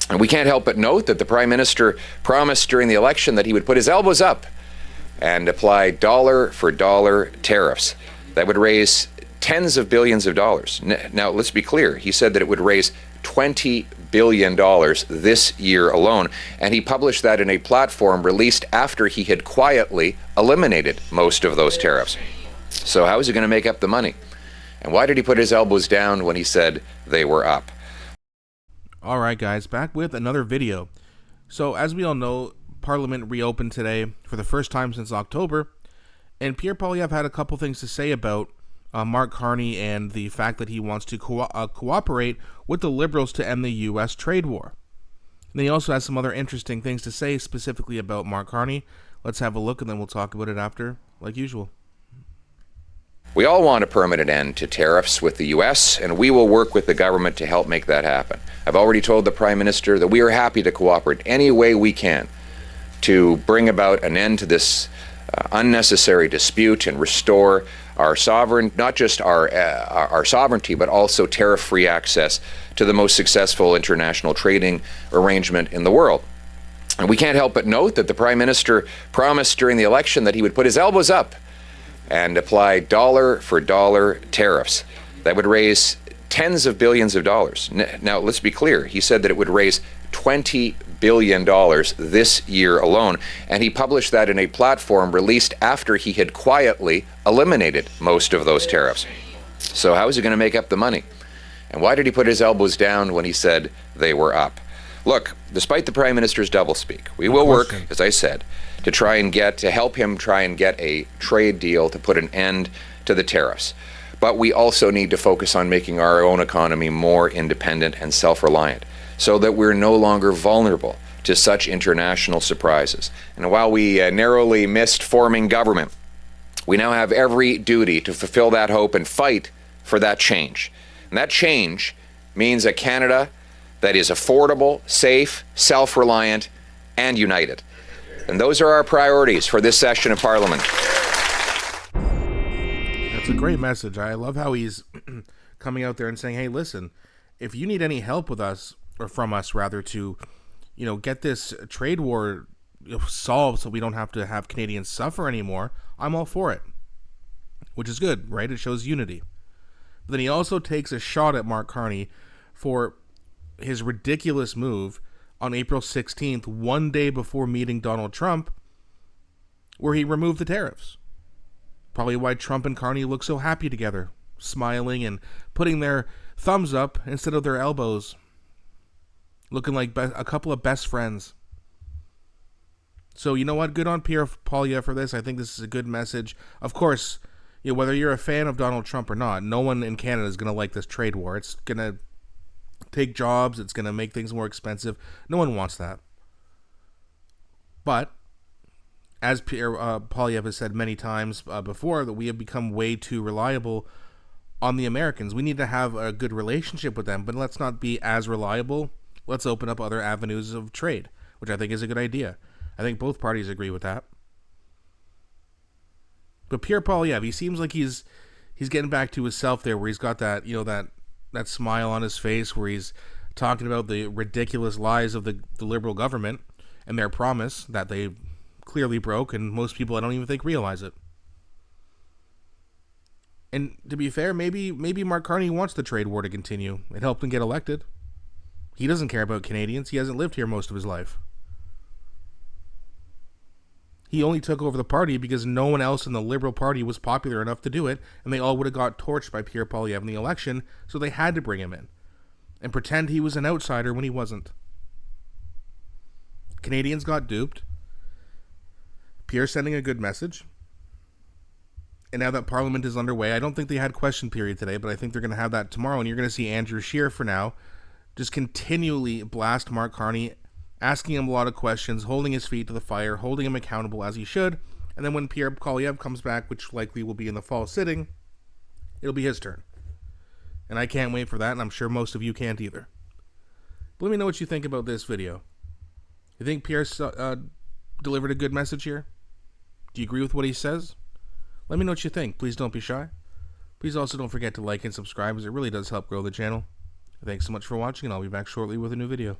And we can't help but note that the Prime Minister promised during the election that he would put his elbows up and apply dollar-for-dollar tariffs that would raise tens of billions of dollars. Now, let's be clear. He said that it would raise $20 billion this year alone, and he published that in a platform released after he had quietly eliminated most of those tariffs. So how is he going to make up the money? And why did he put his elbows down when he said they were up? All right, guys, back with another video. So, as we all know, Parliament reopened today for the first time since October, and Pierre Poilievre had a couple things to say about Mark Carney and the fact that he wants to cooperate with the Liberals to end the U.S. trade war. And then he also has some other interesting things to say specifically about Mark Carney. Let's have a look, and then we'll talk about it after, like usual. We all want a permanent end to tariffs with the U.S., and we will work with the government to help make that happen. I've already told the Prime Minister that we are happy to cooperate any way we can to bring about an end to this unnecessary dispute and restore our not just our sovereignty, but also tariff-free access to the most successful international trading arrangement in the world. And we can't help but note that the Prime Minister promised during the election that he would put his elbows up and apply dollar-for-dollar tariffs that would raise tens of billions of dollars. Now, let's be clear. He said that it would raise $20 billion this year alone, and he published that in a platform released after he had quietly eliminated most of those tariffs. So how is he going to make up the money? And why did he put his elbows down when he said they were up? Look, despite the Prime Minister's doublespeak, we will work, as I said, to help him try and get a trade deal to put an end to the tariffs. But we also need to focus on making our own economy more independent and self-reliant so that we're no longer vulnerable to such international surprises. And while we narrowly missed forming government, we now have every duty to fulfill that hope and fight for that change. And that change means a Canada that is affordable, safe, self-reliant, and united. And those are our priorities for this session of Parliament. That's a great message. I love how he's coming out there and saying, hey, listen, if you need any help with us, or from us rather, to, get this trade war solved so we don't have to have Canadians suffer anymore, I'm all for it. Which is good, right? It shows unity. But then he also takes a shot at Mark Carney for his ridiculous move on April 16th, one day before meeting Donald Trump, where he removed the tariffs. Probably why Trump and Carney look so happy together, smiling and putting their thumbs up instead of their elbows, looking like a couple of best friends. So you know what? Good on Pierre Poilievre for this. I think this is a good message. Of course, whether you're a fan of Donald Trump or not, no one in Canada is going to like this trade war. It's going to take jobs. It's going to make things more expensive. No one wants that. But as Pierre Poilievre has said many times before, that we have become way too reliable on the Americans. We need to have a good relationship with them, but let's not be as reliable. Let's open up other avenues of trade, which I think is a good idea. I think both parties agree with that. But Pierre Poilievre, he seems like he's getting back to himself there, where he's got that that smile on his face, where he's talking about the ridiculous lies of the Liberal government and their promise that they clearly broke, and most people I don't even think realize it. And to be fair, maybe Mark Carney wants the trade war to continue. It helped him get elected. He doesn't care about Canadians. He hasn't lived here most of his life. He only took over the party because no one else in the Liberal Party was popular enough to do it, and they all would have got torched by Pierre Poilievre in the election, so they had to bring him in and pretend he was an outsider when he wasn't. Canadians got duped. Pierre's sending a good message. And now that Parliament is underway, I don't think they had question period today, but I think they're going to have that tomorrow, and you're going to see Andrew Scheer, for now, just continually blast Mark Carney, asking him a lot of questions, holding his feet to the fire, holding him accountable as he should, and then when Pierre Poilievre comes back, which likely will be in the fall sitting, it'll be his turn. And I can't wait for that, and I'm sure most of you can't either. But let me know what you think about this video. You think Pierre delivered a good message here? Do you agree with what he says? Let me know what you think. Please don't be shy. Please also don't forget to like and subscribe, as it really does help grow the channel. Thanks so much for watching, and I'll be back shortly with a new video.